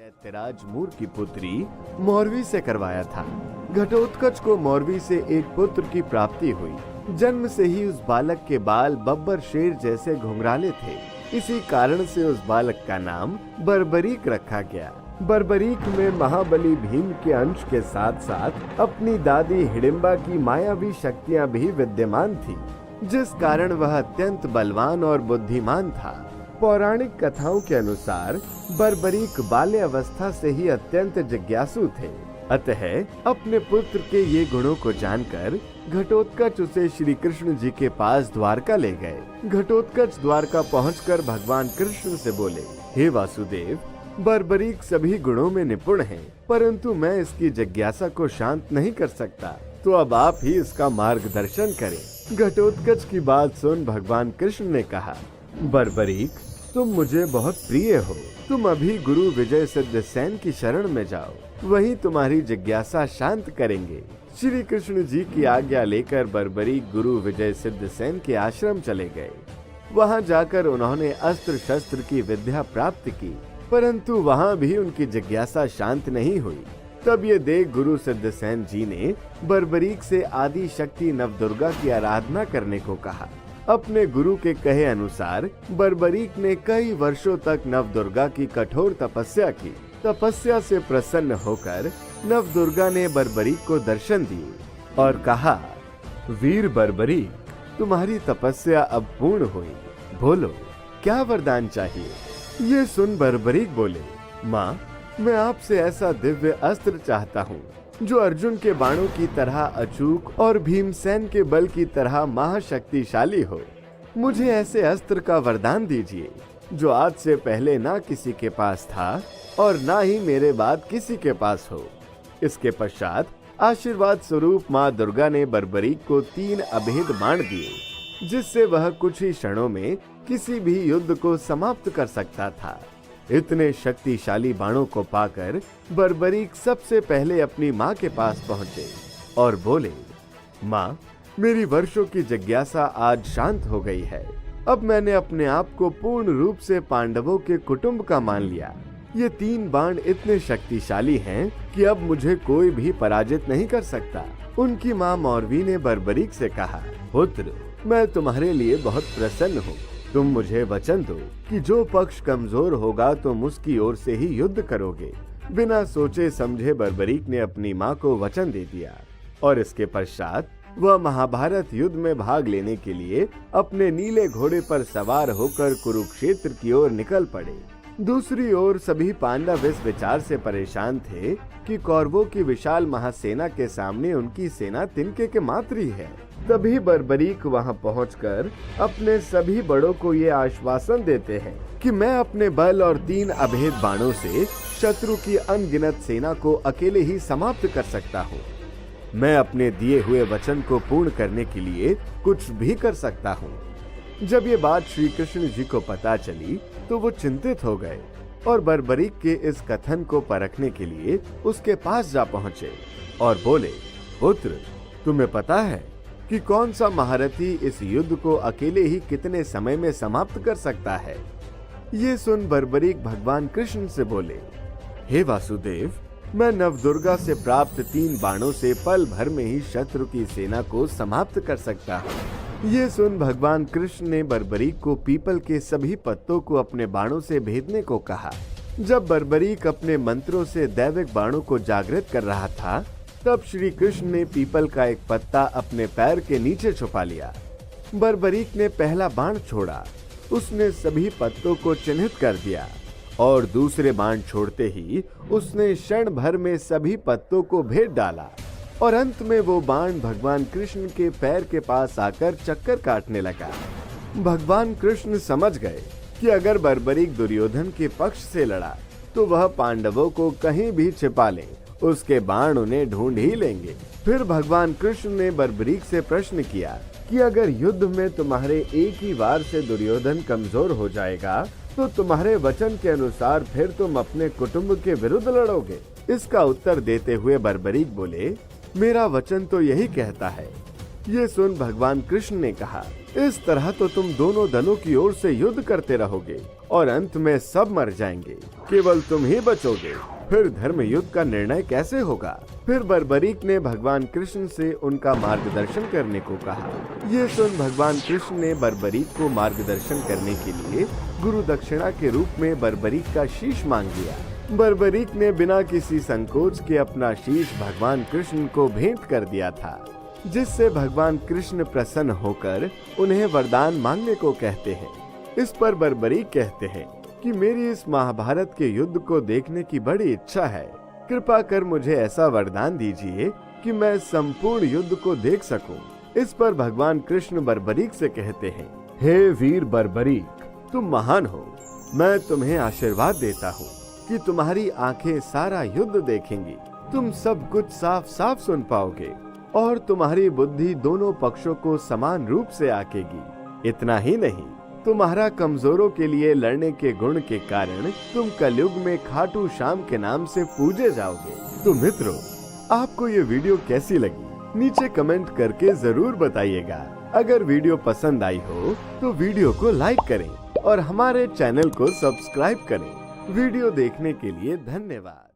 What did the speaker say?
दैत्यराज मूर की पुत्री मौरवी से करवाया था। घटोत्कच को मौरवी से एक पुत्र की प्राप्ति हुई। जन्म से ही उस बालक के बाल बब्बर शेर जैसे घुंघराले थे। इसी कारण से उस बालक का नाम बर्बरीक रखा गया। बर्बरीक में महाबली भीम के अंश के साथ साथ अपनी दादी हिडिंबा की मायावी शक्तियां भी विद्यमान थी, जिस कारण वह अत्यंत बलवान और बुद्धिमान था। पौराणिक कथाओं के अनुसार बर्बरीक बाल्यावस्था से ही अत्यंत जिज्ञासु थे। अतः अपने पुत्र के ये गुणों को जानकर घटोत्कच उसे श्री कृष्ण जी के पास द्वारका ले गए। घटोत्कच द्वारका पहुंचकर भगवान कृष्ण से बोले, हे वासुदेव, बर्बरीक सभी गुणों में निपुण है, परंतु मैं इसकी जिज्ञासा को शांत नहीं कर सकता, तो अब आप ही इसका मार्गदर्शन करें। घटोत्कच की बात सुन भगवान कृष्ण ने कहा, बर्बरीक, तुम मुझे बहुत प्रिय हो। तुम अभी गुरु विजय सिद्धसेन की शरण में जाओ, वहीं तुम्हारी जिज्ञासा शांत करेंगे। श्री कृष्ण जी की आज्ञा लेकर बर्बरीक गुरु विजय सिद्धसेन के आश्रम चले गए। वहां जाकर उन्होंने अस्त्र शस्त्र की विद्या प्राप्त की, परंतु वहां भी उनकी जिज्ञासा शांत नहीं हुई। तब ये देख गुरु सिद्धसेन जी ने बर्बरीक से आदि शक्ति नवदुर्गा की आराधना करने को कहा। अपने गुरु के कहे अनुसार बर्बरीक ने कई वर्षों तक नवदुर्गा की कठोर तपस्या की। तपस्या से प्रसन्न होकर नवदुर्गा ने बर्बरीक को दर्शन दिए और कहा, वीर बर्बरीक, तुम्हारी तपस्या अब पूर्ण हुई। बोलो, क्या वरदान चाहिए? ये सुन बर्बरीक बोले, माँ, मैं आपसे ऐसा दिव्य अस्त्र चाहता हूँ जो अर्जुन के बाणों की तरह अचूक और भीमसेन के बल की तरह महाशक्तिशाली हो। मुझे ऐसे अस्त्र का वरदान दीजिए जो आज से पहले ना किसी के पास था और ना ही मेरे बाद किसी के पास हो। इसके पश्चात आशीर्वाद स्वरूप माँ दुर्गा ने बर्बरीक को 3 अभेद बाण दिए, जिससे वह कुछ ही क्षणों में किसी भी युद्ध को समाप्त कर सकता था। इतने शक्तिशाली बाणों को पाकर बर्बरीक सबसे पहले अपनी माँ के पास पहुँचे और बोले, माँ, मेरी वर्षों की जिज्ञासा आज शांत हो गई है। अब मैंने अपने आप को पूर्ण रूप से पांडवों के कुटुंब का मान लिया। ये 3 बाण इतने शक्तिशाली हैं कि अब मुझे कोई भी पराजित नहीं कर सकता। उनकी माँ मौरवी ने बर्बरीक से कहा, पुत्र, मैं तुम्हारे लिए बहुत प्रसन्न हूँ। तुम मुझे वचन दो कि जो पक्ष कमजोर होगा तुम उसकी ओर से ही युद्ध करोगे। बिना सोचे समझे बर्बरीक ने अपनी माँ को वचन दे दिया और इसके पश्चात वह महाभारत युद्ध में भाग लेने के लिए अपने नीले घोड़े पर सवार होकर कुरुक्षेत्र की ओर निकल पड़े। दूसरी ओर सभी पांडव इस विचार से परेशान थे कि कौरवों की विशाल महासेना के सामने उनकी सेना तिनके के मात्र ही है। तभी बर्बरीक वहां पहुंचकर अपने सभी बड़ों को ये आश्वासन देते हैं कि मैं अपने बल और 3 अभेद बाणों से शत्रु की अनगिनत सेना को अकेले ही समाप्त कर सकता हूँ। मैं अपने दिए हुए वचन को पूर्ण करने के लिए कुछ भी कर सकता हूँ। जब ये बात श्री कृष्ण जी को पता चली तो वो चिंतित हो गए और बर्बरीक के इस कथन को परखने के लिए उसके पास जा पहुँचे और बोले, पुत्र, तुम्हें पता है कि कौन सा महारथी इस युद्ध को अकेले ही कितने समय में समाप्त कर सकता है? ये सुन बर्बरीक भगवान कृष्ण से बोले, हे वासुदेव, मैं नवदुर्गा से प्राप्त 3 बाणों से पल भर में ही शत्रु की सेना को समाप्त कर सकता हूँ। ये सुन भगवान कृष्ण ने बर्बरीक को पीपल के सभी पत्तों को अपने बाणों से भेदने को कहा। जब बर्बरीक अपने मंत्रों से दैविक बाणों को जागृत कर रहा था, तब श्री कृष्ण ने पीपल का एक पत्ता अपने पैर के नीचे छुपा लिया। बर्बरीक ने पहला बाण छोड़ा, उसने सभी पत्तों को चिन्हित कर दिया और दूसरे बाण छोड़ते ही उसने क्षण भर में सभी पत्तों को भेद डाला और अंत में वो बाण भगवान कृष्ण के पैर के पास आकर चक्कर काटने लगा। भगवान कृष्ण समझ गए कि अगर बर्बरीक दुर्योधन के पक्ष से लड़ा तो वह पांडवों को कहीं भी छिपा ले, उसके बाण उन्हें ढूंढ ही लेंगे। फिर भगवान कृष्ण ने बर्बरीक से प्रश्न किया कि अगर युद्ध में तुम्हारे एक ही वार से दुर्योधन कमजोर हो जाएगा तो तुम्हारे वचन के अनुसार फिर तुम अपने कुटुंब के विरुद्ध लड़ोगे? इसका उत्तर देते हुए बर्बरीक बोले, मेरा वचन तो यही कहता है। ये सुन भगवान कृष्ण ने कहा, इस तरह तो तुम दोनों दलों की ओर से युद्ध करते रहोगे और अंत में सब मर जाएंगे, केवल तुम ही बचोगे। फिर धर्म युद्ध का निर्णय कैसे होगा? फिर बर्बरीक ने भगवान कृष्ण से उनका मार्गदर्शन करने को कहा। ये सुन भगवान कृष्ण ने बर्बरीक को मार्गदर्शन करने के लिए गुरु दक्षिणा के रूप में बर्बरीक का शीश मांग लिया। बर्बरीक ने बिना किसी संकोच के अपना शीश भगवान कृष्ण को भेंट कर दिया था, जिससे भगवान कृष्ण प्रसन्न होकर उन्हें वरदान मांगने को कहते हैं। इस पर बर्बरीक कहते हैं कि मेरी इस महाभारत के युद्ध को देखने की बड़ी इच्छा है। कृपा कर मुझे ऐसा वरदान दीजिए कि मैं संपूर्ण युद्ध को देख सकूं। इस पर भगवान कृष्ण बर्बरीक से कहते हैं, हे वीर बर्बरीक, तुम महान हो। मैं तुम्हें आशीर्वाद देता हूँ कि तुम्हारी आंखें सारा युद्ध देखेंगी। तुम सब कुछ साफ साफ सुन पाओगे और तुम्हारी बुद्धि दोनों पक्षों को समान रूप से आंकेगी। इतना ही नहीं, तुम्हारा कमजोरों के लिए लड़ने के गुण के कारण तुम कलयुग में खाटू श्याम के नाम से पूजे जाओगे। तो मित्रों, आपको ये वीडियो कैसी लगी? नीचे कमेंट करके जरूर बताइएगा। अगर वीडियो पसंद आई हो तो वीडियो को लाइक करें और हमारे चैनल को सब्सक्राइब करें। वीडियो देखने के लिए धन्यवाद।